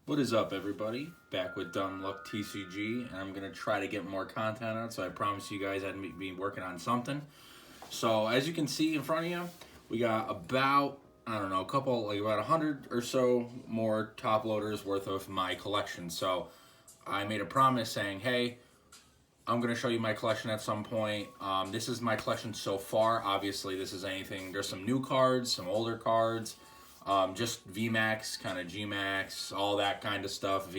What is up, everybody? Back with Dumb Luck TCG, and I'm gonna try to get more content out. So I promise you guys I'd be working on something. So as you can see in front of you, we got about I don't know a couple like about 100 or so more top loaders worth of my collection. So I made a promise saying, hey, I'm gonna show you my collection at some point. This is my collection so far. Obviously, this is anything. There's some new cards, some older cards. Just VMAX, kind of GMAX, all that kind of stuff,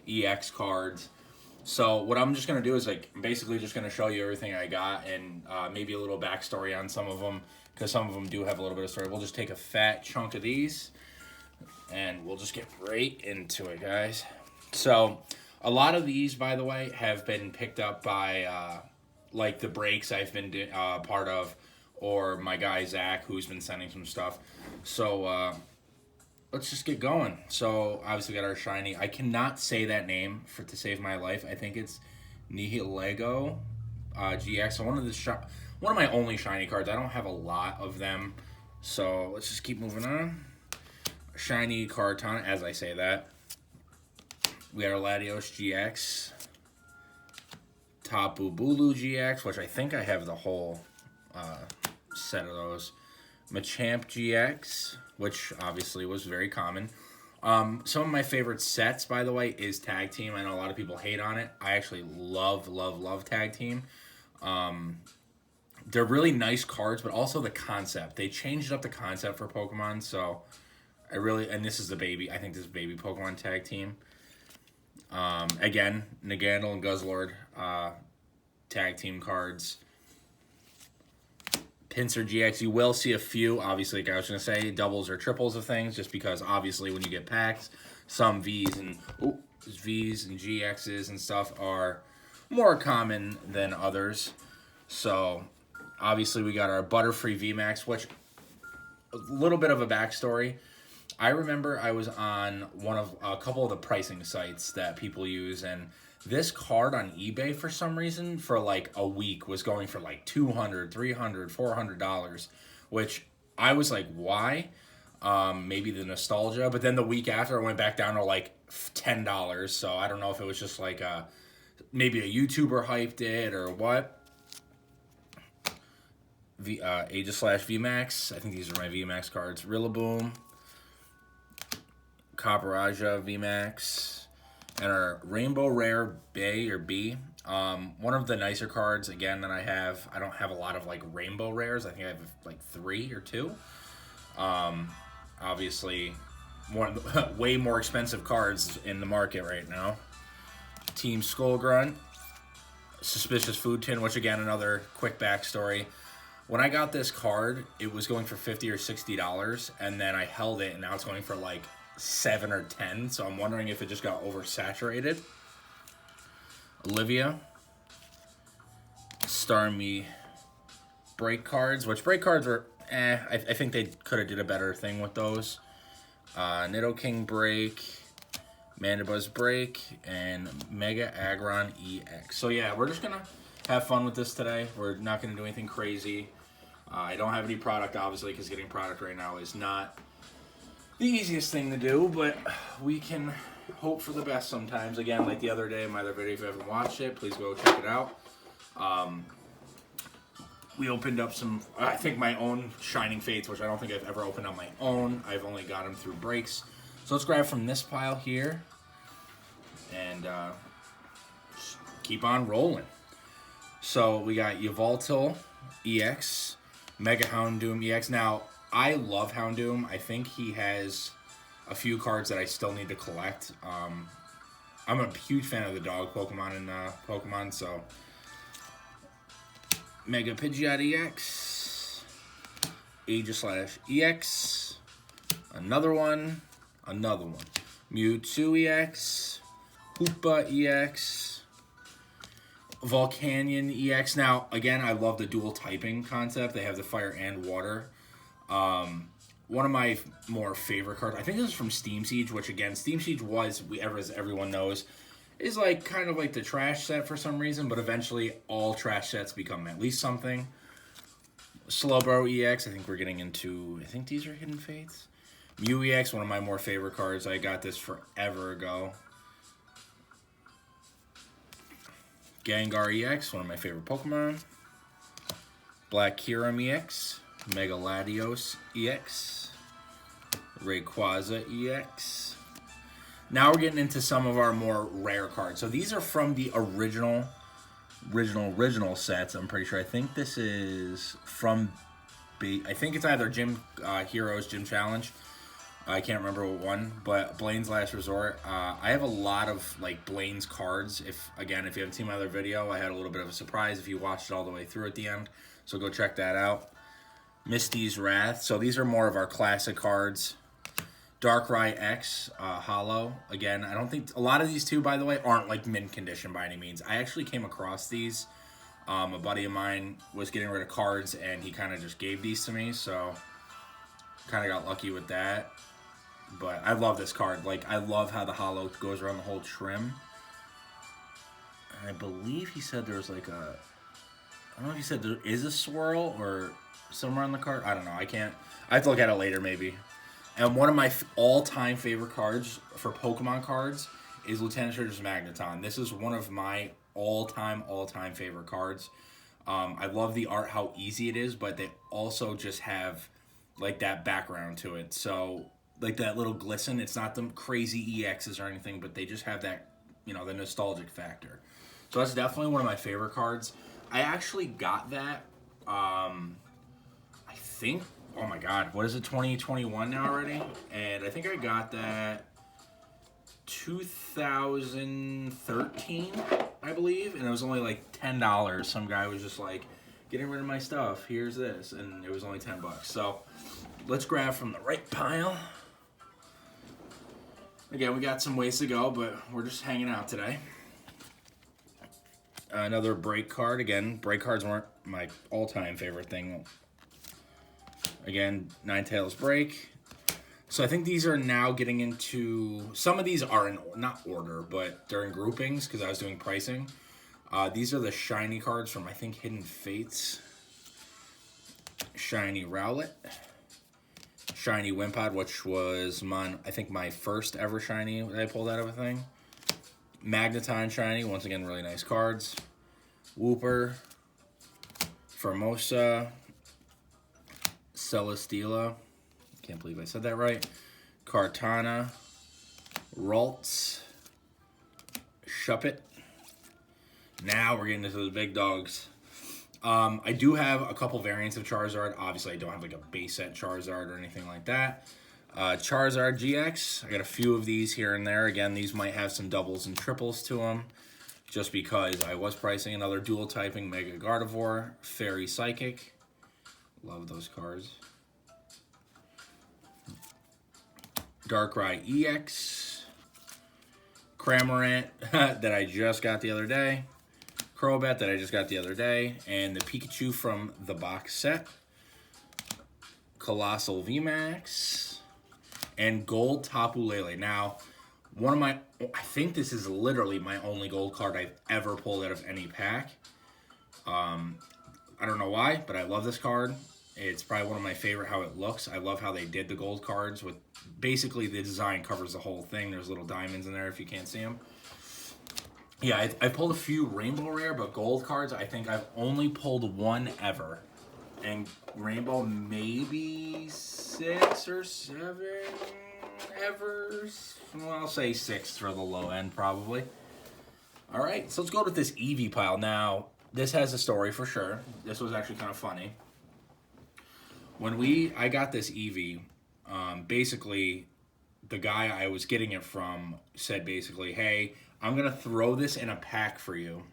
EX cards. So what I'm just going to do is like basically just going to show you everything I got and maybe a little backstory on some of them because some of them do have a little bit of story. We'll just take a fat chunk of these and we'll just get right into it, guys. So a lot of these, by the way, have been picked up by like the breaks I've been part of or my guy Zach who's been sending some stuff. So let's just get going. So obviously we got our shiny. I cannot say that name to save my life. I think it's Nihilego GX. So one of my only shiny cards. I don't have a lot of them. So let's just keep moving on. Shiny Carton, as I say that. We got our Latios GX. Tapu Bulu GX, which I think I have the whole set of those. Machamp GX, which obviously was very common. Some of my favorite sets, by the way, is Tag Team. I know a lot of people hate on it. I actually love Tag Team. They're really nice cards, but also the concept. They changed up the concept for Pokemon, so and this is the baby. I think this is baby Pokemon Tag Team. Again, Nagandle and Guzzlord Tag Team cards. Pinsir GX, you will see a few, obviously, like I was going to say, doubles or triples of things, just because, obviously, when you get packs, some Vs and GXs and stuff are more common than others. So, obviously, we got our Butterfree VMAX, which, a little bit of a backstory. I remember I was on a couple of the pricing sites that people use, and this card on eBay for some reason for like a week was going for like $200, $300, $400, which I was like, why? Maybe the nostalgia, but then the week after I went back down to like $10. So I don't know if it was just like maybe a YouTuber hyped it or what. Aegis/slash VMAX. I think these are my VMAX cards. Rillaboom. Copperaja VMAX. And our Rainbow Rare Bay or B. One of the nicer cards, again, that I have. I don't have a lot of, like, Rainbow Rares. I think I have, like, 3 or 2. Obviously, way more expensive cards in the market right now. Team Skullgrunt. Suspicious Food Tin, which, again, another quick backstory. When I got this card, it was going for $50 or $60, and then I held it, and now it's going for, like, 7 or 10, so I'm wondering if it just got oversaturated. Olivia. Starmie break cards, which break cards were I think they could have did a better thing with those. Nidoking break, Mandibuzz break, and Mega Aggron EX. So yeah, we're just gonna have fun with this today. We're not gonna do anything crazy. I don't have any product, obviously, because getting product right now is not the easiest thing to do, but we can hope for the best sometimes. Again, like the other day in my other video, if you haven't watched it, please go check it out. We opened up some, I think, my own Shining Fates, which I don't think I've ever opened on my own. I've only got them through breaks. So let's grab from this pile here and just keep on rolling. So we got Yveltal EX, Mega Houndoom EX. Now, I love Houndoom. I think he has a few cards that I still need to collect. I'm a huge fan of the dog Pokemon in Pokemon, so Mega Pidgeot EX, Aegis/EX, another one, Mewtwo EX, Hoopa EX, Volcanion EX. Now, again, I love the dual typing concept. They have the fire and water. One of my more favorite cards, I think this is from Steam Siege, which again, Steam Siege was, as everyone knows, is like kind of like the trash set for some reason, but eventually all trash sets become at least something. Slowbro EX, I think we're getting into, I think these are Hidden Fates. Mew EX, one of my more favorite cards. I got this forever ago. Gengar EX, one of my favorite Pokemon. Black Kyurem EX. Mega Latios EX. Rayquaza EX. Now we're getting into some of our more rare cards. So these are from the original sets. I'm pretty sure. I think this is from... I think it's either Gym Heroes, Gym Challenge. I can't remember what one, but Blaine's Last Resort. I have a lot of like Blaine's cards. If you haven't seen my other video, I had a little bit of a surprise if you watched it all the way through at the end. So go check that out. Misty's Wrath. So these are more of our classic cards. Darkrai X, Hollow. Again, I don't think... A lot of these, too, by the way, aren't, like, mint condition by any means. I actually came across these. A buddy of mine was getting rid of cards, and he kind of just gave these to me, so... Kind of got lucky with that. But I love this card. Like, I love how the Hollow goes around the whole trim. And I believe he said there's, like, a... I don't know if he said there is a swirl or somewhere on the card. I don't know. I have to look at it later, maybe. And one of my all-time favorite cards for Pokemon cards is Lieutenant Surge's Magneton. This is one of my all-time favorite cards. I love the art, how easy it is, but they also just have, like, that background to it. So, like, that little glisten, it's not them crazy EXs or anything, but they just have that, you know, the nostalgic factor. So that's definitely one of my favorite cards. I actually got that, I think... Oh my god, what is it, 2021 now already? And I think I got that 2013, I believe, and it was only like $10. Some guy was just like, getting rid of my stuff, here's this, and it was only 10 bucks. So, let's grab from the right pile. Again, we got some ways to go, but we're just hanging out today. Another break card. Again, break cards weren't my all-time favorite thing. Again, Ninetales Break. So I think these are now getting into... Some of these are in, not order, but they're in groupings because I was doing pricing. These are the shiny cards from, I think, Hidden Fates. Shiny Rowlet. Shiny Wimpod, which was, I think, my first ever shiny that I pulled out of a thing. Magneton Shiny. Once again, really nice cards. Wooper. Formosa. Celesteela, can't believe I said that right. Kartana, Ralts, Shuppet. Now we're getting into the big dogs. I do have a couple variants of Charizard. Obviously, I don't have like a base set Charizard or anything like that. Charizard GX, I got a few of these here and there. Again, these might have some doubles and triples to them, just because I was pricing another dual typing Mega Gardevoir, Fairy Psychic. Love those cards. Darkrai EX. Cramorant that I just got the other day. Crobat that I just got the other day. And the Pikachu from the box set. Colossal VMAX. And Gold Tapu Lele. Now, I think this is literally my only gold card I've ever pulled out of any pack. I don't know why, but I love this card. It's probably one of my favorite how it looks. I love how they did the gold cards with basically the design covers the whole thing. There's little diamonds in there if you can't see them. Yeah, I pulled a few rainbow rare, but gold cards, I think I've only pulled one ever. And rainbow maybe 6 or 7 ever. Well, I'll say 6 for the low end probably. All right, so let's go with this Eevee pile. Now, this has a story for sure. This was actually kind of funny. When I got this Eevee, basically, the guy I was getting it from said basically, hey, I'm going to throw this in a pack for you.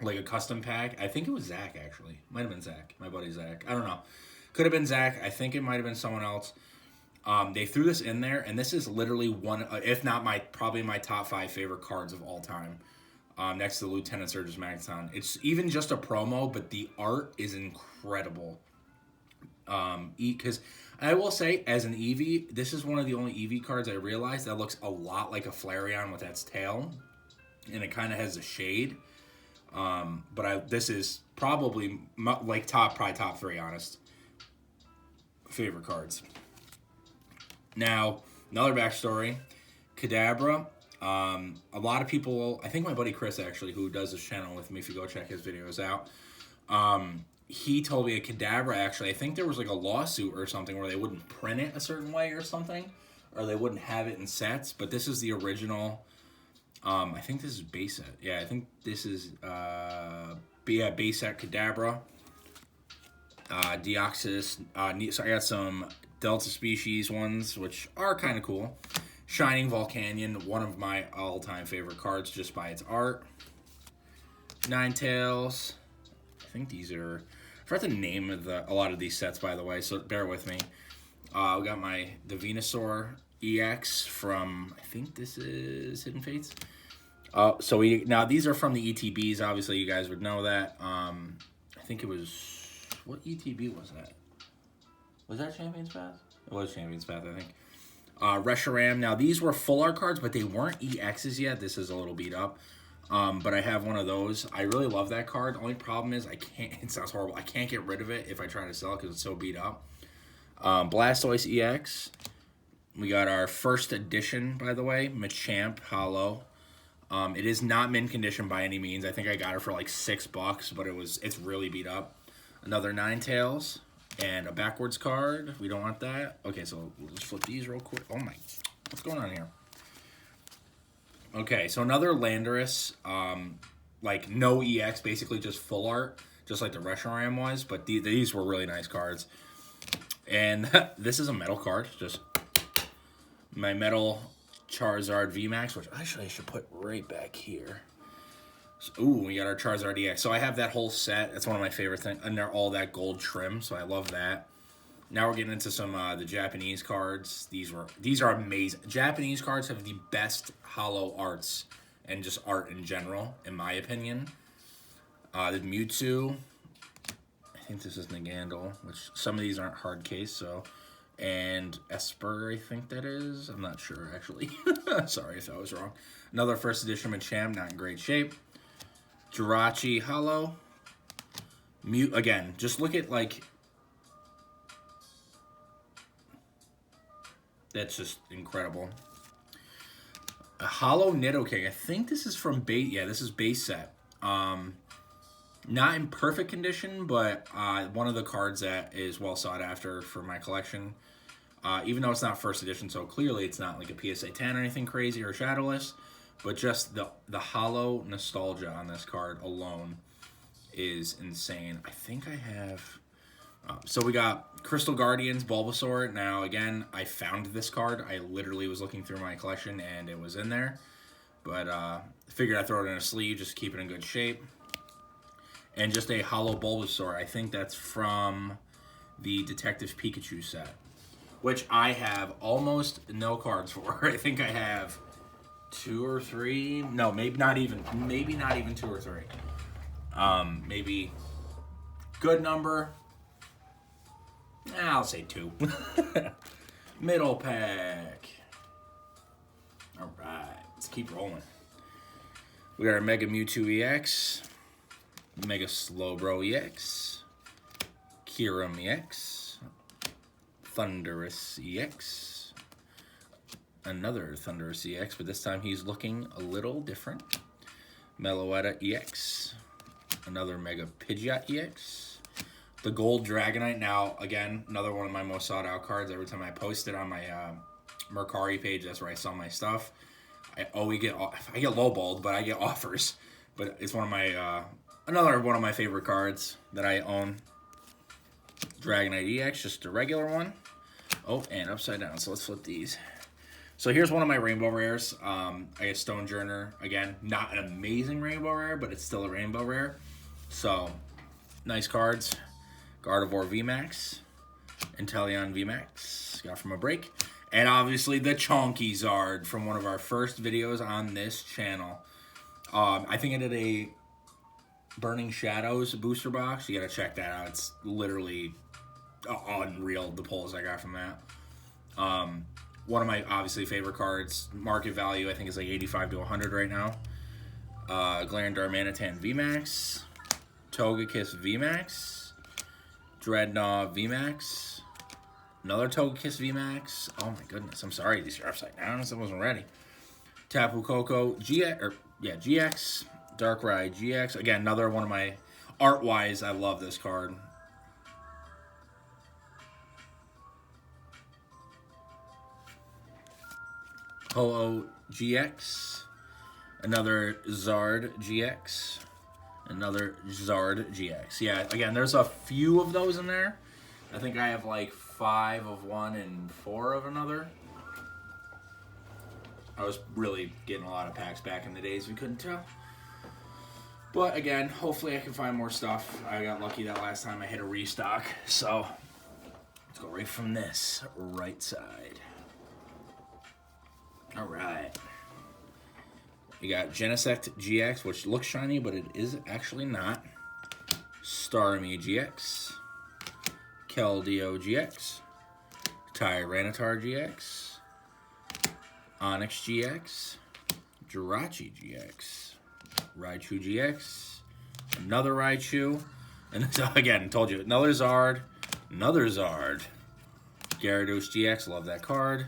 Like a custom pack. I think it was Zach, actually. Might have been Zach. My buddy Zach. I don't know. Could have been Zach. I think it might have been someone else. They threw this in there, and this is literally one, if not probably my top 5 favorite cards of all time. Next to the Lieutenant Surge's Magneton. It's even just a promo, but the art is incredible. Because I will say, as an Eevee, this is one of the only Eevee cards I realized that looks a lot like a Flareon with its tail, and it kind of has a shade. But this is probably like top 3, honest favorite cards. Now, another backstory. Kadabra. A lot of people, I think my buddy Chris actually, who does this channel with me, if you go check his videos out, he told me a Kadabra actually, I think there was like a lawsuit or something where they wouldn't print it a certain way or something, or they wouldn't have it in sets, but this is the original. I think this is base set. Yeah, I think this is, base set Kadabra. Deoxys. So I got some Delta Species ones, which are kind of cool. Shining Volcanion, one of my all-time favorite cards just by its art. Ninetales. I think these are... I forgot the name of a lot of these sets, by the way, so bear with me. We got the Venusaur EX from... I think this is Hidden Fates. Now, these are from the ETBs. Obviously, you guys would know that. I think it was... What ETB was that? Was that Champion's Path? It was Champion's Path, I think. Reshiram. Now, these were full art cards, but they weren't EXs yet. This is a little beat up. But I have one of those. I really love that card. Only problem is I can't... It sounds horrible. I can't get rid of it if I try to sell it because it's so beat up. Blastoise EX. We got our first edition, by the way. Machamp Hollow. It is not mint condition by any means. I think I got it for like $6, but it's really beat up. Another Ninetales. And a backwards card. We don't want that. Okay, so we'll just flip these real quick. Oh my, what's going on here? Okay, so another Landorus. Like no EX, basically just full art. Just like the Reshiram was. But these were really nice cards. And this is a metal card. Just my metal Charizard VMAX, which actually I should put right back here. Ooh, we got our Charizard EX. So I have that whole set. That's one of my favorite things. And they're all that gold trim, so I love that. Now we're getting into some the Japanese cards. These are amazing. Japanese cards have the best hollow arts and just art in general, in my opinion. The Mewtwo. I think this is Nagandal, which some of these aren't hard case, so. And Esper, I think that is. I'm not sure, actually. Sorry if I was wrong. Another first edition Machamp, not in great shape. Jirachi Hollow. Again, just look at, like... That's just incredible. A Hollow Nidoking. I think this is from base... Yeah, this is base set. Not in perfect condition, but one of the cards that is well sought after for my collection. Even though it's not first edition, so clearly it's not like a PSA 10 or anything crazy or shadowless. But just the hollow nostalgia on this card alone is insane. I think I have... so we got Crystal Guardians, Bulbasaur. Now, again, I found this card. I literally was looking through my collection, and it was in there. But figured I'd throw it in a sleeve just to keep it in good shape. And just a hollow Bulbasaur. I think that's from the Detective Pikachu set, which I have almost no cards for. I think I have 2 or 3. No, maybe not even 2 or 3. Maybe good number. I'll say 2. Middle pack. All right, let's keep rolling. We got our Mega Mewtwo EX, Mega Slowbro EX, Kyurem EX, Thundurus EX, another Thundurus EX, but this time he's looking a little different. Meloetta EX, another Mega Pidgeot EX, the Gold Dragonite. Now, again, another one of my most sought out cards. Every time I post it on my Mercari page, that's where I sell my stuff. I get lowballed, but I get offers. But it's one of my another one of my favorite cards that I own. Dragonite EX, just a regular one. Oh, and upside down. So let's flip these. So here's one of my rainbow rares. I get Stonejourner. Again, not an amazing rainbow rare, but it's still a rainbow rare. So nice cards. Gardevoir VMAX, Inteleon VMAX, got from a break. And obviously the Chonky Zard from one of our first videos on this channel. I think I did a Burning Shadows booster box. You gotta check that out. It's literally unreal, the pulls I got from that. One of my obviously favorite cards. Market value I think is like 85 to 100 right now. Glaring Darmanitan VMAX, Togekiss VMAX, Dreadnough VMAX, Another Togekiss VMAX. Oh my goodness, I'm sorry, these are upside down. I wasn't ready. Tapu Koko GX. Darkrai GX. Again, another one of my art-wise, I love this card. Ho-Oh GX. Another Zard GX. Another Zard GX. Yeah, again, there's a few of those in there. I think I have like 5 of one and 4 of another. I was really getting a lot of packs back in the days, we couldn't tell. But again, hopefully I can find more stuff. I got lucky that last time I hit a restock. So, let's go right from this right side. Alright. We got Genesect GX, which looks shiny, but it is actually not. Starmie GX. Keldeo GX. Tyranitar GX. Onix GX. Jirachi GX. Raichu GX. Another Raichu. And so again, told you, another Zard. Another Zard. Gyarados GX, love that card.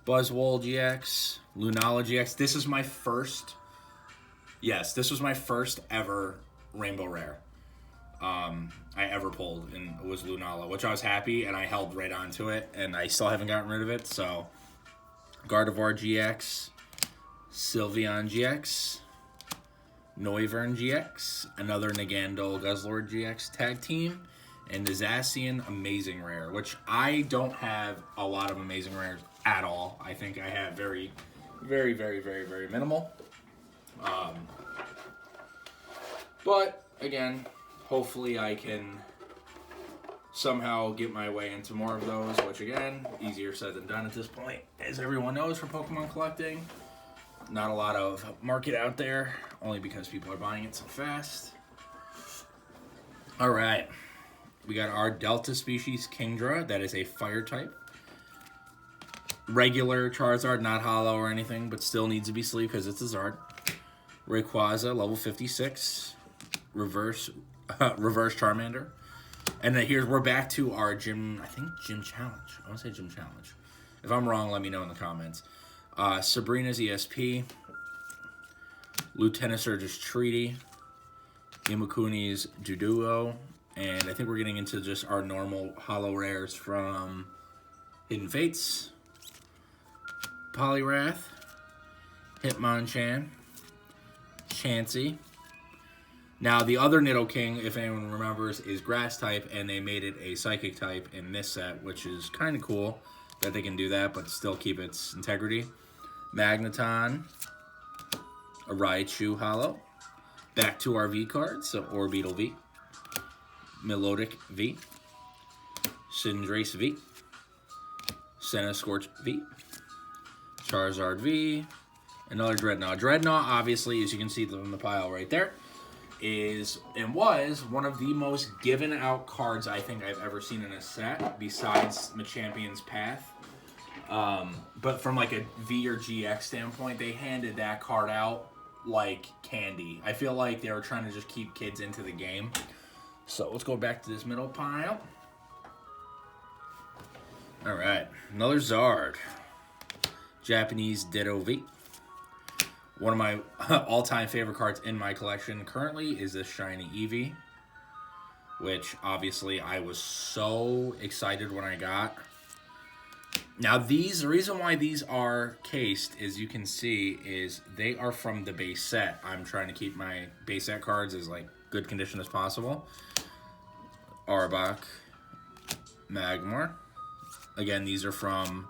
Buzzwole GX. Lunala GX. This is my first... Yes, this was my first ever Rainbow Rare. I ever pulled, and it was Lunala, which I was happy, and I held right on to it, and I still haven't gotten rid of it, so... Gardevoir GX, Sylveon GX, Noivern GX, another Nagandol Guzzlord GX tag team, and the Zacian Amazing Rare, which I don't have a lot of Amazing Rares at all. I think I have very, very, very, very, very minimal. But, again, hopefully I can somehow get my way into more of those, which again, easier said than done at this point. As everyone knows, for Pokemon collecting, not a lot of market out there, only because people are buying it so fast. Alright, we got our Delta species Kingdra, that is a fire type. Regular Charizard, not hollow or anything, but still needs to be sleeved because it's a Zard. Rayquaza, level 56. Reverse Charmander. And then we're back to our gym, I think gym challenge. I want to say gym challenge. If I'm wrong, let me know in the comments. Sabrina's ESP. Lieutenant Surge's Treaty. Imakuni's Duduo. And I think we're getting into just our normal holo rares from Hidden Fates. Poliwrath. Hitmonchan. Chansey. Now, the other Nidoking, if anyone remembers, is Grass type, and they made it a Psychic type in this set, which is kind of cool that they can do that, but still keep its integrity. Magneton, a Raichu Holo. Back to our V cards, so Orbeetle V, Milotic V, Cinderace V, Centiskorch V, Charizard V, another Dreadnough. Dreadnough, obviously, as you can see from the pile right there, is and was one of the most given out cards I think I've ever seen in a set, besides Machampion's Path. But from like a V or GX standpoint, they handed that card out like candy. I feel like they were trying to just keep kids into the game. So let's go back to this middle pile. Alright, another Zard. Japanese Ditto V. One of my all-time favorite cards in my collection currently is this shiny Eevee, which obviously I was so excited when I got. Now the reason why these are cased, as you can see, is they are from the base set. I'm trying to keep my base set cards as like good condition as possible. Arbok, Magmar. Again, these are from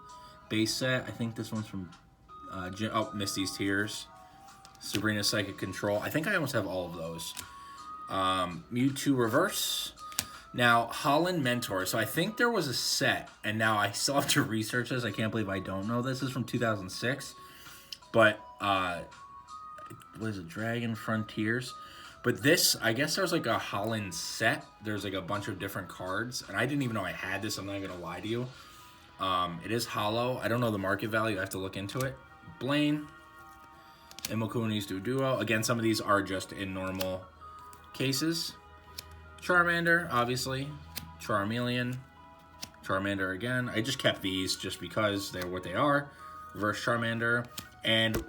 base set. I think this one's from Misty's Tears. Sabrina's Psychic Control. I think I almost have all of those. Mewtwo Reverse. Now, Holland Mentor. So I think there was a set, and now I still have to research this. I can't believe I don't know this. This is from 2006. But, what is it? Dragon Frontiers. But this, I guess there's like a Holland set. There's like a bunch of different cards. And I didn't even know I had this. I'm not going to lie to you. It is hollow. I don't know the market value. I have to look into it. Blaine. Imakuni's Duduo. Again, some of these are just in normal cases. Charmander, obviously. Charmeleon. Charmander again. I just kept these just because they're what they are. Reverse Charmander. And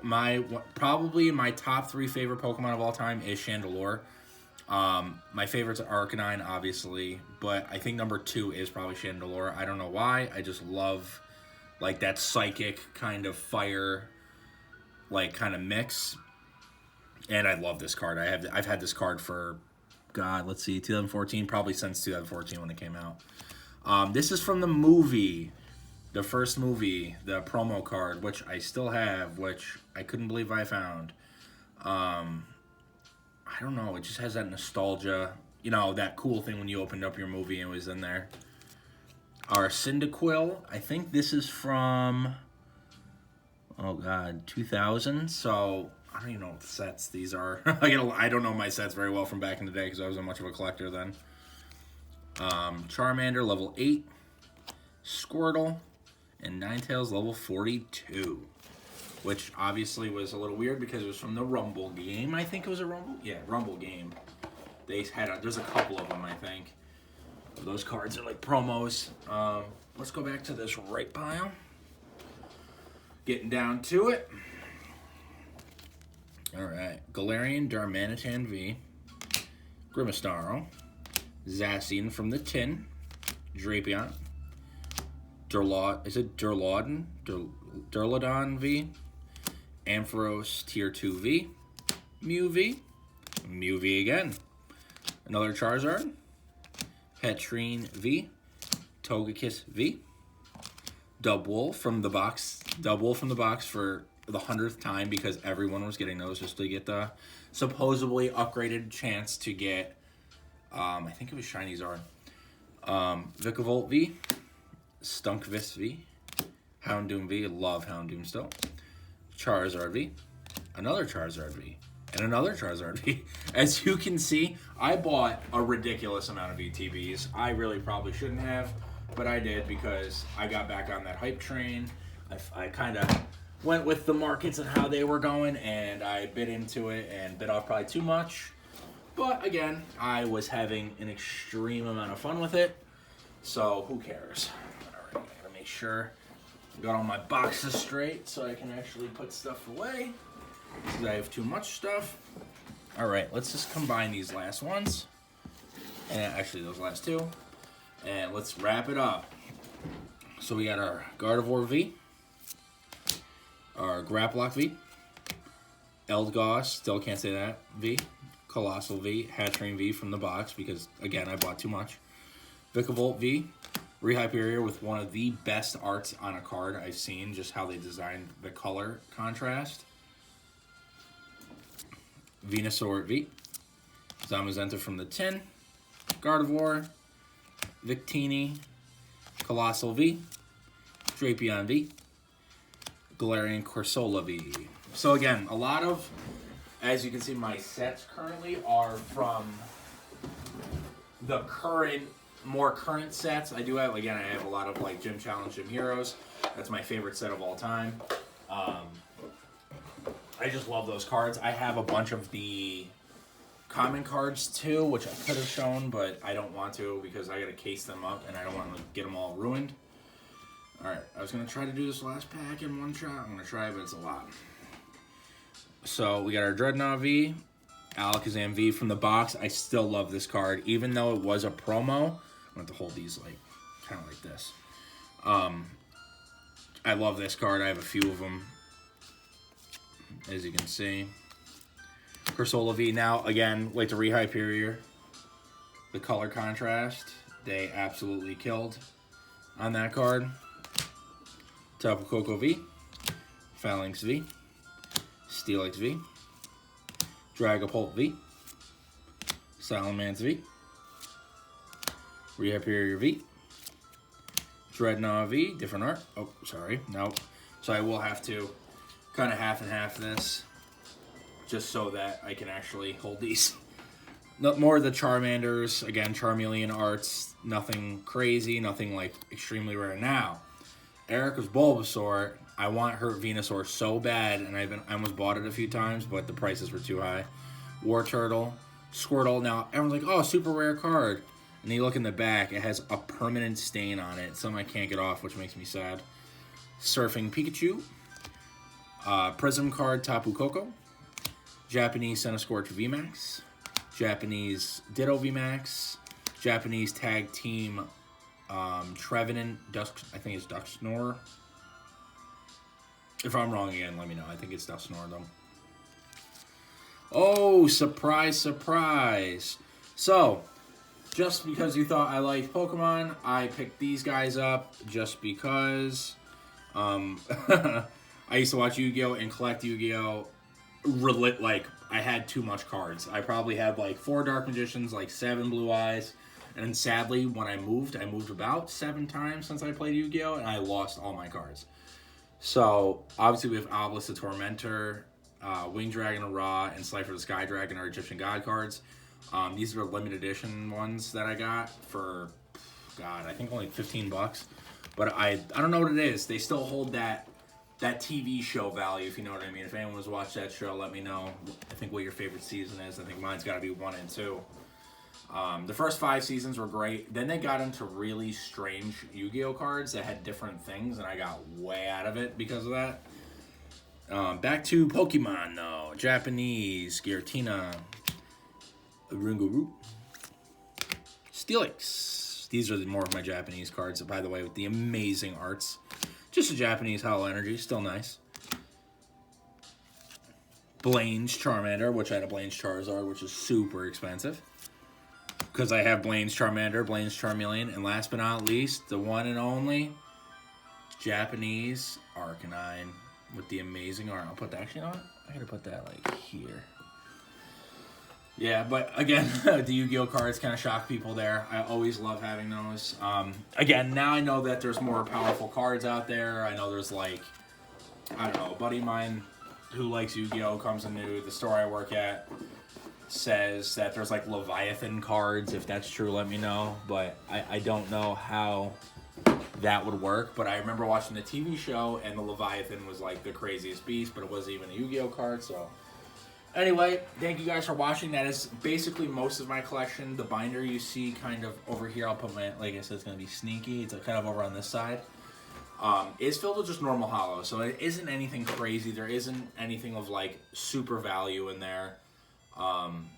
probably my top 3 favorite Pokemon of all time is Chandelure. My favorites are Arcanine, obviously, but I think number 2 is probably Chandelure. I don't know why. I just love like that psychic kind of fire, like kind of mix. And I love this card. I've had this card for, God, let's see, 2014, probably since 2014 when it came out. This is from the movie, the first movie, the promo card, which I still have, which I couldn't believe I found. I don't know, it just has that nostalgia, you know, that cool thing when you opened up your movie and it was in there. Our Cyndaquil, I think this is from, oh God, 2000, so I don't even know what sets these are. I don't know my sets very well from back in the day because I wasn't much of a collector then. Charmander, level 8. Squirtle, and Ninetales, level 42. Which obviously was a little weird because it was from the Rumble game. I think it was a Rumble? Yeah, Rumble game. There's a couple of them, I think. Those cards are like promos. Let's go back to this right pile. Getting down to it. Alright. Galarian Darmanitan V. Grimmistaro. Zacian from the tin. Drapion. Derlot. Is it Derlodon? Derlodon V. Ampharos Tier 2 V. Mew V. Mew V again. Another Charizard. Hetrine V. Togekiss V. Dubwool from the box. Dubwool from the box for the 100th time because everyone was getting those just to get the supposedly upgraded chance to get, I think it was Shiny Zard. Vikavolt V. Stunkvis V. Houndoom V. Love Houndoom still. Charizard V. Another Charizard V. And another Charizard V. As you can see, I bought a ridiculous amount of ETBs. I really probably shouldn't have, but I did because I got back on that hype train. I kind of went with the markets and how they were going, and I bit into it and bit off probably too much. But again, I was having an extreme amount of fun with it, so who cares? Alright, I gotta make sure I got all my boxes straight so I can actually put stuff away. Because I have too much stuff. Alright, let's just combine these last ones. And actually those last two. And let's wrap it up. So we got our Gardevoir V. Our Grapplock V. Eldegoss, still can't say that, V. Colossal V. Hatterene V from the box because, again, I bought too much. Vikavolt V. Rehyperior with one of the best arts on a card I've seen. Just how they designed the color contrast. Venusaur V. Zamazenta from the tin. Gardevoir. Victini. Colossal V. Drapion V. Galarian Corsola V. So again, a lot of, as you can see, my sets currently are from the more current sets. I do have, again, I have a lot of like Gym Challenge, Gym Heroes. That's my favorite set of all time. I just love those cards. I have a bunch of the common cards too, which I could have shown, but I don't want to because I gotta case them up and I don't want to get them all ruined. Alright, I was gonna try to do this last pack in one shot. I'm gonna try, but it's a lot. So we got our Dreadnough V, Alakazam V from the box. I still love this card, even though it was a promo. I'm gonna have to hold these like kind of like this. I love this card. I have a few of them, as you can see. Corsola V. Now again, like the Rehyperior, the color contrast, they absolutely killed on that card. Tapu Koko V, Phalanx V, Steelix V, Dragapult V, Salamence V, Rehyperior V, Dreadnough V, different art. Oh, sorry, no. So I will have to kind of half and half this, just so that I can actually hold these. More of the Charmanders, again, Charmeleon arts, nothing crazy, nothing like extremely rare. Now, Erica's Bulbasaur, I want her Venusaur so bad, and I almost bought it a few times, but the prices were too high. War Turtle, Squirtle. Now, everyone's like, oh, super rare card. And you look in the back, it has a permanent stain on it. Something I can't get off, which makes me sad. Surfing Pikachu. Prism card Tapu Koko. Japanese Centiskorch VMAX. Japanese Ditto VMAX. Japanese Tag Team Trevenant Dusk, I think it's Dusknor. If I'm wrong again, let me know. I think it's Dusknor though. Oh, surprise, surprise. So, just because you thought I liked Pokemon, I picked these guys up just because I used to watch Yu-Gi-Oh! And collect Yu-Gi-Oh! Like, I had too much cards. I probably had like 4 Dark Magicians, like 7 Blue Eyes, and then sadly, when I moved about 7 times since I played Yu-Gi-Oh! And I lost all my cards. So, obviously we have Obelisk the Tormentor, Winged Dragon of Ra, and Slifer the Sky Dragon are Egyptian God cards. These are limited edition ones that I got for, God, I think only 15 bucks. But I don't know what it is. They still hold that TV show value, if you know what I mean. If anyone has watched that show, let me know. I think what your favorite season is. I think mine's got to be 1 and 2. The first 5 seasons were great. Then they got into really strange Yu-Gi-Oh! Cards that had different things, and I got way out of it because of that. Back to Pokemon, though. Japanese, Giratina, Ringuru, Steelix. These are more of my Japanese cards, by the way, with the amazing arts. Just a Japanese Hollow Energy, still nice. Blaine's Charmander, which I had a Blaine's Charizard, which is super expensive. Because I have Blaine's Charmander, Blaine's Charmeleon, and last but not least, the one and only Japanese Arcanine with the amazing art. I'll put that, actually, you know what? I gotta put that, like, here. Yeah, but again, the Yu-Gi-Oh! Cards kind of shock people there. I always love having those. Again, now I know that there's more powerful cards out there. I know there's, like, I don't know, a buddy of mine who likes Yu-Gi-Oh! Comes into the store I work at, says that there's like Leviathan cards. If that's true, let me know. But I don't know how that would work. But I remember watching the TV show, and the Leviathan was like the craziest beast, but it wasn't even a Yu-Gi-Oh! Card. So anyway, thank you guys for watching. That is basically most of my collection. The binder you see kind of over here, I'll put my, like I said, it's going to be sneaky. It's kind of over on this side. It's filled with just normal hollow, so it isn't anything crazy. There isn't anything of like super value in there.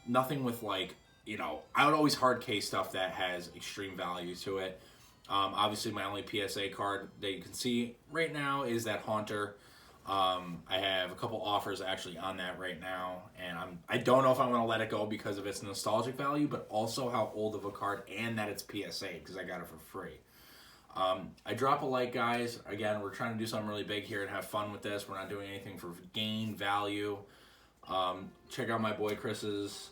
Nothing with like, you know, I would always hard case stuff that has extreme value to it. Obviously my only PSA card that you can see right now is that Haunter. I have a couple offers actually on that right now, and I don't know if I'm going to let it go because of its nostalgic value, but also how old of a card and that it's PSA because I got it for free. I drop a like, guys. Again, we're trying to do something really big here and have fun with this. We're not doing anything for gain value. Check out my boy Chris's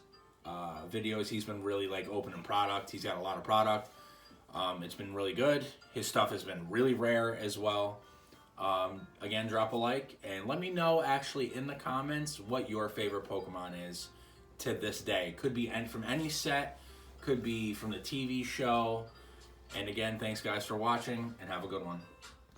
videos. He's been really like opening product. He's got a lot of product. It's been really good. His stuff has been really rare as well. Again, drop a like and let me know actually in the comments what your favorite Pokemon is to this day. Could be from any set, could be from the TV show. And again, thanks guys for watching and have a good one.